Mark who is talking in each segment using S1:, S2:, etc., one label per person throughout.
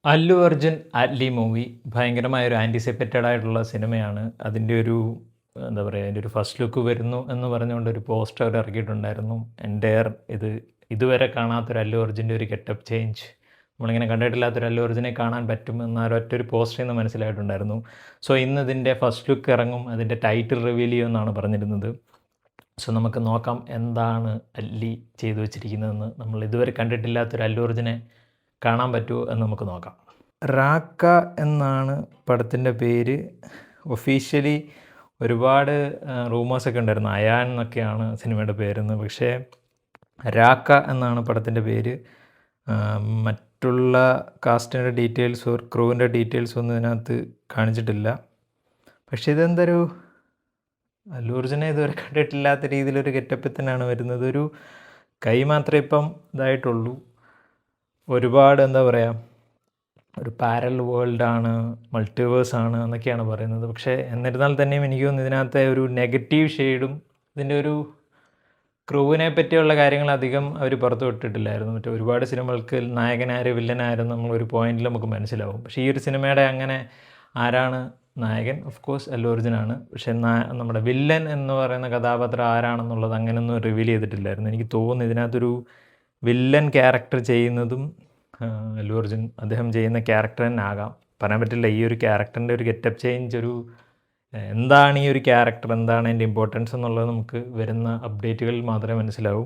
S1: Allu Arjun Atley movie ഭയങ്കരമായൊരു anticipated ആയിട്ടുള്ള സിനിമയാണ്. അതിൻ്റെ ഒരു എന്താ പറയുക, അതിൻ്റെ ഒരു ഫസ്റ്റ് ലുക്ക് വരുന്നു എന്ന് പറഞ്ഞുകൊണ്ട് ഒരു പോസ്റ്റർ അവർ ഇറക്കിയിട്ടുണ്ടായിരുന്നു. എൻ്റെയർ ഇതുവരെ കാണാത്തൊരു അല്ലു അർജുൻ്റെ ഒരു ഗെറ്റപ്പ് ചേഞ്ച്, നമ്മളിങ്ങനെ കണ്ടിട്ടില്ലാത്തൊരു അല്ലു അർജുനെ കാണാൻ പറ്റും എന്ന ഒരൊറ്റൊരു പോസ്റ്ററിൽ നിന്ന് മനസ്സിലായിട്ടുണ്ടായിരുന്നു. സോ ഇന്ന് ഇതിൻ്റെ ഫസ്റ്റ് ലുക്ക് ഇറങ്ങും, അതിൻ്റെ ടൈറ്റിൽ റിവീൽ ചെയ്യുമെന്നാണ് പറഞ്ഞിരുന്നത്. സോ നമുക്ക് നോക്കാം എന്താണ് അല്ലി ചെയ്തു വെച്ചിരിക്കുന്നതെന്ന്. നമ്മൾ ഇതുവരെ കണ്ടിട്ടില്ലാത്തൊരു അല്ലു അർജുനെ കാണാൻ പറ്റുമോ എന്ന് നമുക്ക് നോക്കാം. റാക്ക എന്നാണ് പടത്തിൻ്റെ പേര്. ഒഫീഷ്യലി ഒരുപാട് റൂമേഴ്സൊക്കെ ഉണ്ടായിരുന്നു. അയാൻ എന്നൊക്കെയാണ് സിനിമയുടെ പേരെന്ന്. പക്ഷേ രാക്ക എന്നാണ് പടത്തിൻ്റെ പേര്. മറ്റുള്ള കാസ്റ്റിൻ്റെ ഡീറ്റെയിൽസോ ക്രൂവിൻ്റെ ഡീറ്റെയിൽസോ ഒന്നും ഇതിനകത്ത് കാണിച്ചിട്ടില്ല. പക്ഷേ ഇതെന്തൊരു അല്ലു അർജുനെ ഇതുവരെ കണ്ടിട്ടില്ലാത്ത രീതിയിലൊരു ഗെറ്റപ്പിൽ തന്നെയാണ് വരുന്നത്. ഒരു കൈ മാത്രമേ ഇപ്പം ഇതായിട്ടുള്ളൂ. ഒരുപാട് എന്താ പറയുക, ഒരു പാരൽ വേൾഡാണ്, മൾട്ടിവേഴ്സാണ് എന്നൊക്കെയാണ് പറയുന്നത്. പക്ഷേ എന്നിരുന്നാൽ തന്നെയും എനിക്ക് തോന്നുന്നു ഇതിനകത്തെ ഒരു നെഗറ്റീവ് ഷെയ്ഡും ഇതിൻ്റെ ഒരു ക്രൂവിനെ പറ്റിയുള്ള കാര്യങ്ങൾ അധികം അവർ പുറത്തു വിട്ടിട്ടില്ലായിരുന്നു. മറ്റേ ഒരുപാട് സിനിമകൾക്ക് നായകനാര് വില്ലനാരും നമ്മളൊരു പോയിന്റിൽ നമുക്ക് മനസ്സിലാവും. പക്ഷേ ഈ ഒരു സിനിമയുടെ അങ്ങനെ ആരാണ് നായകൻ? ഓഫ് കോഴ്സ് അല്ലു അർജുനാണ്. പക്ഷേ നമ്മുടെ വില്ലൻ എന്ന് പറയുന്ന കഥാപാത്രം ആരാണെന്നുള്ളത് അങ്ങനെയൊന്നും റിവീൽ ചെയ്തിട്ടില്ലായിരുന്നു. എനിക്ക് തോന്നുന്നു ഇതിനകത്തൊരു വില്ലൻ ക്യാരക്ടർ ചെയ്യുന്നതും അല്ലു അർജുൻ അദ്ദേഹം ചെയ്യുന്ന ക്യാരക്ടർ തന്നെ ആകാം. പറയാൻ പറ്റില്ല. ഈ ഒരു ക്യാരക്ടറിൻ്റെ ഒരു ഗെറ്റപ്പ് ചേഞ്ച്, ഒരു എന്താണ് ഈ ഒരു ക്യാരക്ടർ, എന്താണ് അതിൻ്റെ ഇമ്പോർട്ടൻസ് എന്നുള്ളത് നമുക്ക് വരുന്ന അപ്ഡേറ്റുകളിൽ മാത്രമേ മനസ്സിലാവൂ.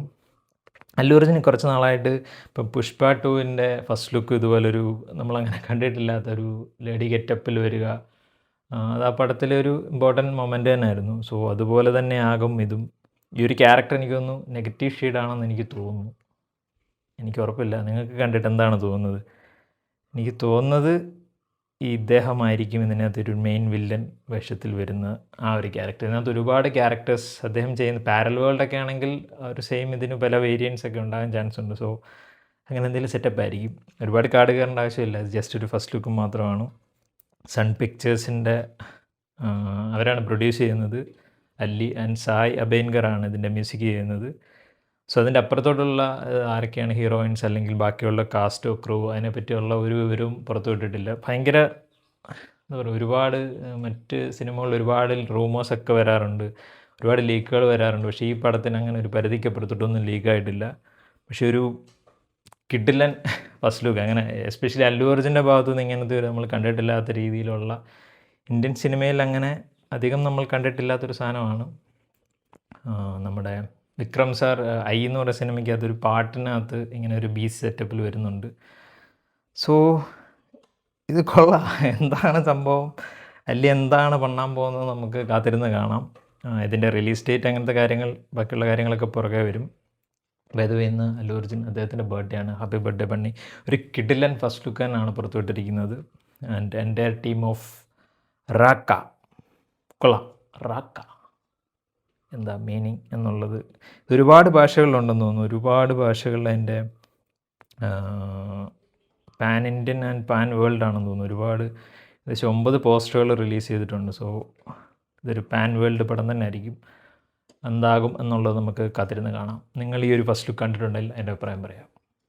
S1: അല്ലു അർജുൻ കുറച്ച് നാളായിട്ട് ഇപ്പം പുഷ്പ 2ൻ്റെ ഫസ്റ്റ് ലുക്ക് ഇതുപോലൊരു നമ്മളങ്ങനെ കണ്ടിട്ടില്ലാത്തൊരു ലേഡി ഗെറ്റപ്പിൽ വരിക, അത് ആ പടത്തിലെ ഒരു ഇമ്പോർട്ടൻറ്റ് മൊമെൻ്റ് തന്നെയായിരുന്നു. സോ അതുപോലെ തന്നെ ആകും ഇതും. ഈ ഒരു ക്യാരക്ടർ എനിക്ക് തോന്നുന്നു നെഗറ്റീവ് ഷെയ്ഡാണെന്ന് എനിക്ക് തോന്നുന്നു. എനിക്ക് ഉറപ്പില്ല. നിങ്ങൾക്ക് കണ്ടിട്ട് എന്താണ് തോന്നുന്നത്? എനിക്ക് തോന്നുന്നത് ഇദ്ദേഹമായിരിക്കും ഇതിനകത്തൊരു മെയിൻ വില്ലൻ വേഷത്തിൽ വരുന്ന ആ ഒരു ക്യാരക്ടർ. ഇതിനകത്ത് ഒരുപാട് ക്യാരക്ടേഴ്സ് അദ്ദേഹം ചെയ്യുന്ന പാരൽ വേൾഡൊക്കെ ആണെങ്കിൽ ഒരു സെയിം ഇതിന് പല വേരിയൻസ് ഒക്കെ ഉണ്ടാകാൻ ചാൻസ് ഉണ്ട്. സോ അങ്ങനെ എന്തെങ്കിലും സെറ്റപ്പ് ആയിരിക്കും. ഒരുപാട് കാർഡ് കയറേണ്ട ആവശ്യമില്ല. ഇത് ജസ്റ്റ് ഒരു ഫസ്റ്റ് ലുക്ക് മാത്രമാണ്. സൺ പിക്ചേഴ്സിൻ്റെ അവരാണ് പ്രൊഡ്യൂസ് ചെയ്യുന്നത്. അല്ലി ആൻഡ് സായ് അബേൻകറാണ് ഇതിൻ്റെ മ്യൂസിക് ചെയ്യുന്നത്. സോ അതിൻ്റെ അപ്പുറത്തോട്ടുള്ള ആരൊക്കെയാണ് ഹീറോയിൻസ് അല്ലെങ്കിൽ ബാക്കിയുള്ള കാസ്റ്റോ ക്രൂ അതിനെപ്പറ്റിയുള്ള ഒരു വിവരവും പുറത്തു വിട്ടിട്ടില്ല. ഭയങ്കര എന്താ പറയുക, ഒരുപാട് മറ്റ് സിനിമകളിൽ ഒരുപാട് റൂമേഴ്സൊക്കെ വരാറുണ്ട്, ഒരുപാട് ലീക്കുകൾ വരാറുണ്ട്. പക്ഷേ ഈ പടത്തിന് അങ്ങനെ ഒരു പരിധിക്കപ്പുറത്തോട്ടൊന്നും ലീക്കായിട്ടില്ല. പക്ഷേ ഒരു കിഡിലൻ ഫസ്റ്റ് ലുക്ക് അങ്ങനെ, എസ്പെഷ്യലി അല്ലു അർജുൻ്റെ ഭാഗത്തു നിന്ന് ഇങ്ങനത്തെ ഒരു നമ്മൾ കണ്ടിട്ടില്ലാത്ത രീതിയിലുള്ള ഇന്ത്യൻ സിനിമയിൽ അങ്ങനെ അധികം നമ്മൾ കണ്ടിട്ടില്ലാത്തൊരു സാധനമാണ്. നമ്മുടെ വിക്രം സാർ ഐ എന്ന് പറയുന്ന സിനിമയ്ക്കകത്ത് ഒരു പാട്ടിനകത്ത് ഇങ്ങനെ ഒരു ബീച്ച് സെറ്റപ്പിൽ വരുന്നുണ്ട്. സോ ഇത് കൊള്ളാം. എന്താണ് സംഭവം, അല്ലെങ്കിൽ എന്താണ് പണ്ണാൻ പോകുന്നത് നമുക്ക് കാത്തിരുന്ന് കാണാം. ഇതിൻ്റെ റിലീസ് ഡേറ്റ് അങ്ങനത്തെ കാര്യങ്ങൾ, ബാക്കിയുള്ള കാര്യങ്ങളൊക്കെ പുറകെ വരും. വേ ഇന്ന് അല്ലു അർജുൻ അദ്ദേഹത്തിൻ്റെ ബർത്ത്ഡേ ആണ്. Happy birthday bunny. ഒരു കിഡിലൻ ഫസ്റ്റ് ലുക്ക് തന്നെയാണ് പുറത്തുവിട്ടിരിക്കുന്നത്. ആൻഡ് എൻ്റെ ടീം ഓഫ് റാക്ക കൊള്ളാം. റാക്ക എന്താ മീനിങ് എന്നുള്ളത് ഒരുപാട് ഭാഷകളിലുണ്ടെന്ന് തോന്നുന്നു. ഒരുപാട് ഭാഷകളിൽ അതിൻ്റെ pan Indian and pan world ആണെന്ന് തോന്നുന്നു. ഒരുപാട് ഏകദേശം 9 പോസ്റ്ററുകൾ റിലീസ് ചെയ്തിട്ടുണ്ട്. സോ ഇതൊരു പാൻ വേൾഡ് പടം തന്നെ ആയിരിക്കും. എന്താകും എന്നുള്ളത് നമുക്ക് കാത്തിരുന്ന് കാണാം. നിങ്ങൾ ഈ ഒരു ഫസ്റ്റ് ലുക്ക് കണ്ടിട്ടുണ്ടെങ്കിൽ എൻ്റെ അഭിപ്രായം പറയാം.